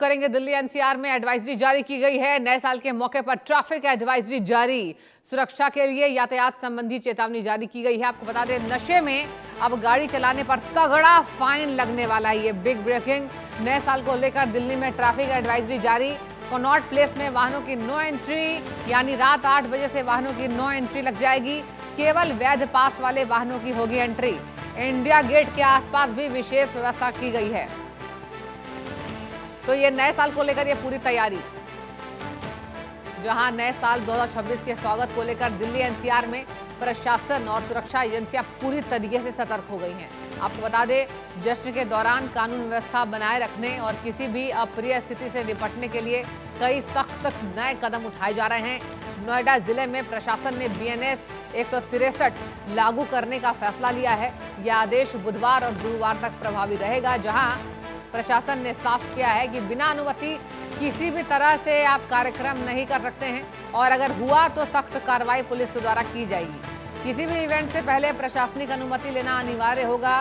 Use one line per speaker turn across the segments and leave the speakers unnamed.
करेंगे। दिल्ली एनसीआर में एडवाइजरी जारी की गई है। नए साल के मौके पर ट्रैफिक एडवाइजरी जारी। सुरक्षा के लिए यातायात संबंधी चेतावनी जारी की गई है। आपको बता दें, नशे में अब गाड़ी चलाने पर तगड़ा फाइन लगने वाला है। ये बिग ब्रेकिंग। नए साल को लेकर दिल्ली में ट्रैफिक एडवाइजरी जारी। कनॉट प्लेस में वाहनों की नो एंट्री, यानी रात 8 बजे से वाहनों की नो एंट्री लग जाएगी। केवल वैध पास वाले वाहनों की होगी एंट्री। इंडिया गेट के आसपास भी विशेष व्यवस्था की गई है। तो ये नए साल को लेकर ये पूरी तैयारी, जहां नए साल 2026 के स्वागत को लेकर दिल्ली एनसीआर में प्रशासन और सुरक्षा एजेंसियां पूरी तरीके से सतर्क हो गई हैं। आपको बता दें, जश्न के दौरान कानून व्यवस्था बनाए रखने और किसी भी अप्रिय स्थिति से निपटने के लिए कई सख्त नए कदम उठाए जा रहे हैं। नोएडा जिले में प्रशासन ने बीएनएस 163 लागू करने का फैसला लिया है। यह आदेश बुधवार और गुरुवार तक प्रभावी रहेगा, जहां प्रशासन ने साफ किया है कि बिना अनुमति किसी भी तरह से आप कार्यक्रम नहीं कर सकते हैं, और अगर हुआ तो सख्त कार्रवाई पुलिस के द्वारा की जाएगी। किसी भी इवेंट से पहले प्रशासनिक अनुमति लेना अनिवार्य होगा।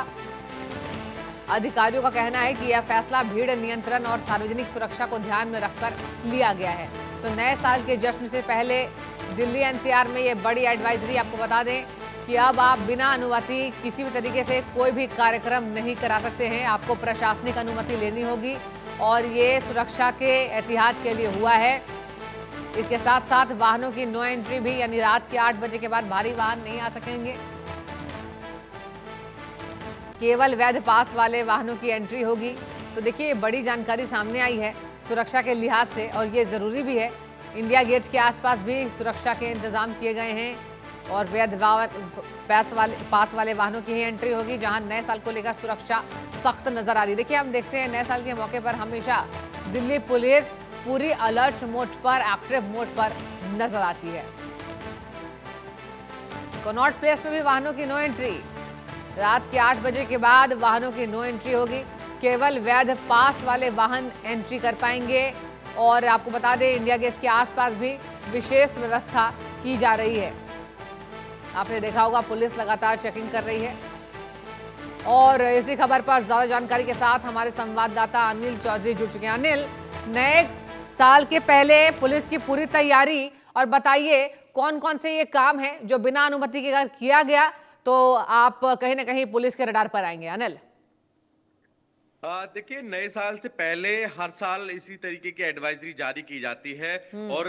अधिकारियों का कहना है कि यह फैसला भीड़ नियंत्रण और सार्वजनिक सुरक्षा को ध्यान में रखकर लिया गया है। तो नए साल के जश्न से पहले दिल्ली एनसीआर में ये बड़ी एडवाइजरी। आपको बता दें कि अब आप बिना अनुमति किसी भी तरीके से कोई भी कार्यक्रम नहीं करा सकते हैं। आपको प्रशासनिक अनुमति लेनी होगी, और ये सुरक्षा के एहतियात के लिए हुआ है। इसके साथ साथ वाहनों की नो एंट्री भी, यानी रात के 8 बजे के बाद भारी वाहन नहीं आ सकेंगे। केवल वैध पास वाले वाहनों की एंट्री होगी। तो देखिए, ये बड़ी जानकारी सामने आई है सुरक्षा के लिहाज से, और ये जरूरी भी है। इंडिया गेट के आसपास भी सुरक्षा के इंतजाम किए गए हैं, और वैध पास वाले वाहनों की ही एंट्री होगी, जहां नए साल को लेकर सुरक्षा सख्त नजर आ रही है। देखिए, हम देखते हैं नए साल के मौके पर हमेशा दिल्ली पुलिस पूरी अलर्ट मोड पर, एक्टिव मोड पर नजर आती है। कनॉट प्लेस में भी वाहनों की नो एंट्री। रात के 8 बजे के बाद वाहनों की नो एंट्री होगी। केवल वैध पास वाले वाहन एंट्री कर पाएंगे। और आपको बता दें, इंडिया गेट के आसपास भी विशेष व्यवस्था की जा रही है। आपने देखा होगा, पुलिस लगातार चेकिंग कर रही है। और इसी खबर पर ज्यादा जानकारी के साथ हमारे संवाददाता अनिल चौधरी जुड़ चुके हैं। अनिल, नए साल के पहले पुलिस की पूरी तैयारी, और बताइए कौन कौन से ये काम है जो बिना अनुमति के अगर किया गया तो आप कहीं ना कहीं पुलिस के रडार पर आएंगे। अनिल,
देखिए, नए साल से पहले हर साल इसी तरीके की एडवाइजरी जारी की जाती है, और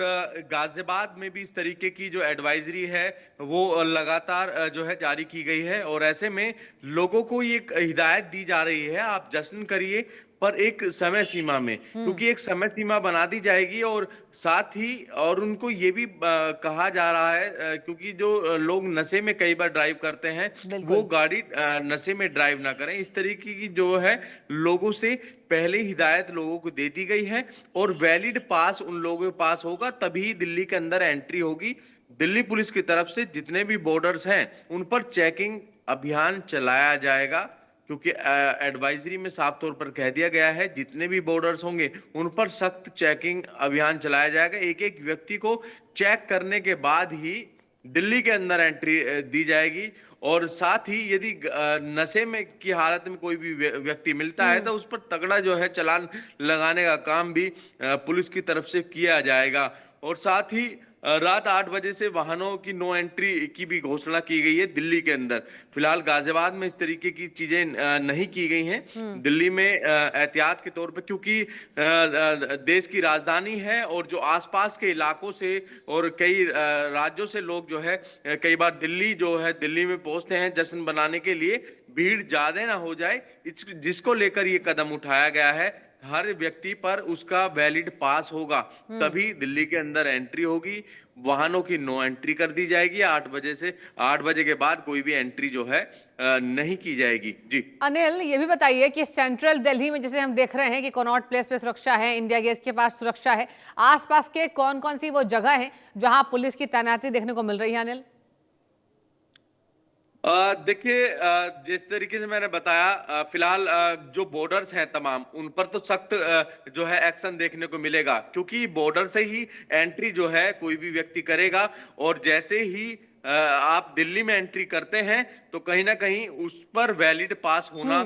गाजियाबाद में भी इस तरीके की जो एडवाइजरी है वो लगातार जो है जारी की गई है। और ऐसे में लोगों को ये हिदायत दी जा रही है, आप जश्न करिए, पर एक समय सीमा में, क्योंकि एक समय सीमा बना दी जाएगी। और साथ ही और उनको ये भी कहा जा रहा है, क्योंकि जो लोग नशे में कई बार ड्राइव करते हैं, वो
बिल्कुल।
गाड़ी नशे में ड्राइव ना करें। इस तरीके की जो है लोगों से पहले हिदायत लोगों को दे दी गई है। और वैलिड पास उन लोगों के पास होगा, तभी दिल्ली के अंदर एंट्री होगी। दिल्ली पुलिस की तरफ से जितने भी बॉर्डर्स हैं उन पर चेकिंग अभियान चलाया जाएगा, क्योंकि एडवाइजरी में साफ तौर पर कह दिया गया है जितने भी बॉर्डर्स होंगे उन पर सख्त चेकिंग अभियान चलाया जाएगा। एक एक व्यक्ति को चेक करने के बाद ही दिल्ली के अंदर एंट्री दी जाएगी। और साथ ही यदि नशे में की हालत में कोई भी व्यक्ति मिलता है तो उस पर तगड़ा जो है चालान लगाने का काम भी पुलिस की तरफ से किया जाएगा। और साथ ही रात 8 बजे से वाहनों की नो एंट्री की भी घोषणा की गई है दिल्ली के अंदर। फिलहाल गाजियाबाद में इस तरीके की चीजें नहीं की गई हैं। दिल्ली में एहतियात के तौर पे, क्योंकि देश की राजधानी है, और जो आसपास के इलाकों से और कई राज्यों से लोग जो है कई बार दिल्ली में पहुंचते हैं जश्न बनाने के लिए। भीड़ ज्यादा ना हो जाए, जिसको लेकर ये कदम उठाया गया है। हर व्यक्ति पर उसका वैलिड पास होगा, तभी दिल्ली के अंदर एंट्री होगी। वाहनों की नो एंट्री कर दी जाएगी। 8 बजे से 8 बजे के बाद कोई भी एंट्री जो है नहीं की जाएगी। जी
अनिल, ये भी बताइए कि सेंट्रल दिल्ली में जैसे हम देख रहे हैं कि कनॉट प्लेस पे सुरक्षा है, इंडिया गेट के पास सुरक्षा है, आसपास के कौन कौन सी वो जगह है जहां पुलिस की तैनाती देखने को मिल रही है? अनिल,
देखिए, जिस तरीके से मैंने बताया, फिलहाल जो बॉर्डर्स हैं तमाम, उन पर तो सख्त जो है एक्शन देखने को मिलेगा, क्योंकि बॉर्डर से ही एंट्री जो है कोई भी व्यक्ति करेगा। और जैसे ही आप दिल्ली में एंट्री करते हैं तो कहीं ना कहीं उस पर वैलिड पास होना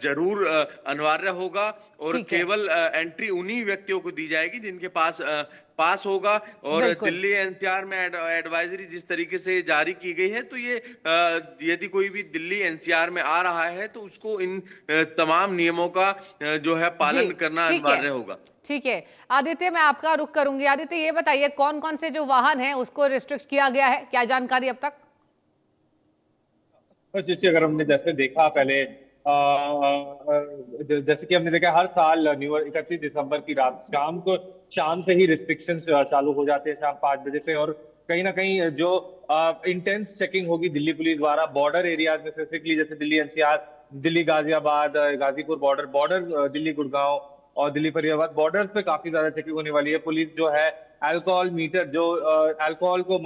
जरूर अनिवार्य होगा, और
ठीक है।
केवल एंट्री उन्हीं व्यक्तियों को दी जाएगी जिनके पास पास होगा। और
बिल्कुल।
दिल्ली एनसीआर में एडवाइजरी जिस तरीके से जारी की गई है, तो ये यदि कोई भी दिल्ली एनसीआर में आ रहा है तो उसको इन तमाम नियमों का जो है
जी,
पालन करना
ठीक है।
अनिवार्य होगा।
ठीक है। आदित्य, मैं आपका रुख करूंगी। आदित्य, ये बताइए कौन-कौन से जो वाहन हैं उसको रिस्ट्रिक्ट किया गया है? क्या जानकारी अब तक?
जी, जी, अगर हमने जैसे देखा पहले जैसे कि हमने देखा हर साल न्यू ईयर 31 दिसंबर की रात शाम से ही रिस्ट्रिक्शंस चालू हो जाते हैं, शाम 5 बजे से। और कहीं ना कहीं जो इंटेंस चेकिंग होगी दिल्ली पुलिस द्वारा बॉर्डर एरियाज में, स्पेसिफिकली जैसे Delhi NCR, Delhi Ghaziabad, Ghazipur border border, Delhi Gurgaon और दिल्ली फरीदाबाद बॉर्डर पे काफी ज्यादा चेकिंग होने वाली है। पुलिस जो है अल्कोहल मीटर, जो अल्कोहल को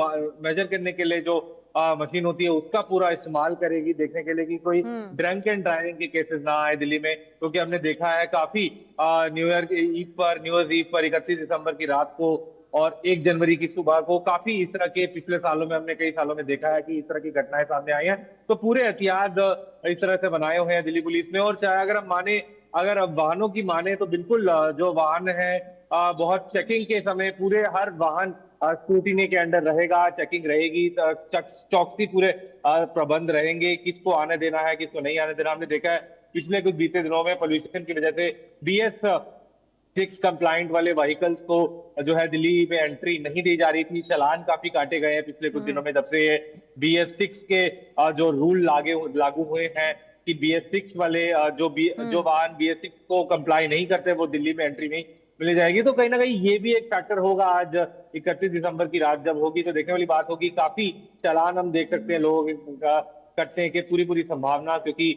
मेजर करने के लिए जो मशीन होती है, उसका पूरा इस्तेमाल करेगी देखने के लिए कि कोई ड्रंक एंड ड्राइविंग के केसेस ना आए दिल्ली में। क्योंकि हमने देखा है काफी न्यू ईयर ईव पर 31 दिसंबर की रात को और 1 जनवरी की सुबह को काफी इस तरह के, पिछले सालों में हमने कई सालों में देखा है कि इस तरह की घटनाएं सामने आई हैं। तो पूरे एहतियात इस तरह से बनाए हुए हैं दिल्ली पुलिस ने। और चाहे अगर अब वाहनों की माने तो बिल्कुल जो वाहन है बहुत चेकिंग के समय पूरे हर वाहन स्क्रूटिनी के अंडर रहेगा, चेकिंग रहेगी, चौकसी पूरे प्रबंध रहेंगे, किसको आने देना है, किसको नहीं आने देना। हमने देखा है पिछले कुछ बीते दिनों में पोल्यूशन की वजह से BS6 कंप्लाइंट वाले व्हीकल्स को जो है दिल्ली में एंट्री नहीं दी जा रही थी। चालान काफी काटे गए हैं पिछले कुछ दिनों में, जब से ये BS6 के जो रूल लागू हुए हैं कि BS6 वाले जो वाहन BS6 को कंप्लाई नहीं करते वो दिल्ली में एंट्री नहीं मिल जाएगी। तो कहीं ना कहीं ये भी एक फैक्टर होगा। आज 31 दिसंबर की रात जब होगी तो देखने वाली बात होगी, काफी चालान हम देख सकते हैं लोगों का कटने के पूरी संभावना। क्योंकि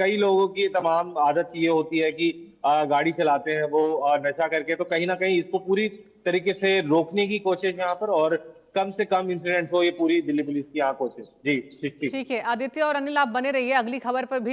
कई लोगों की तमाम आदत ये होती है कि गाड़ी चलाते हैं वो नशा करके, तो कहीं ना कहीं इसको पूरी तरीके से रोकने की कोशिश यहाँ पर, और कम से कम इंसिडेंट्स हो, ये पूरी दिल्ली पुलिस की यहाँ कोशिश। जी, ठीक।
ठीक है। आदित्य और अनिल, आप बने रहिए, अगली खबर पर भी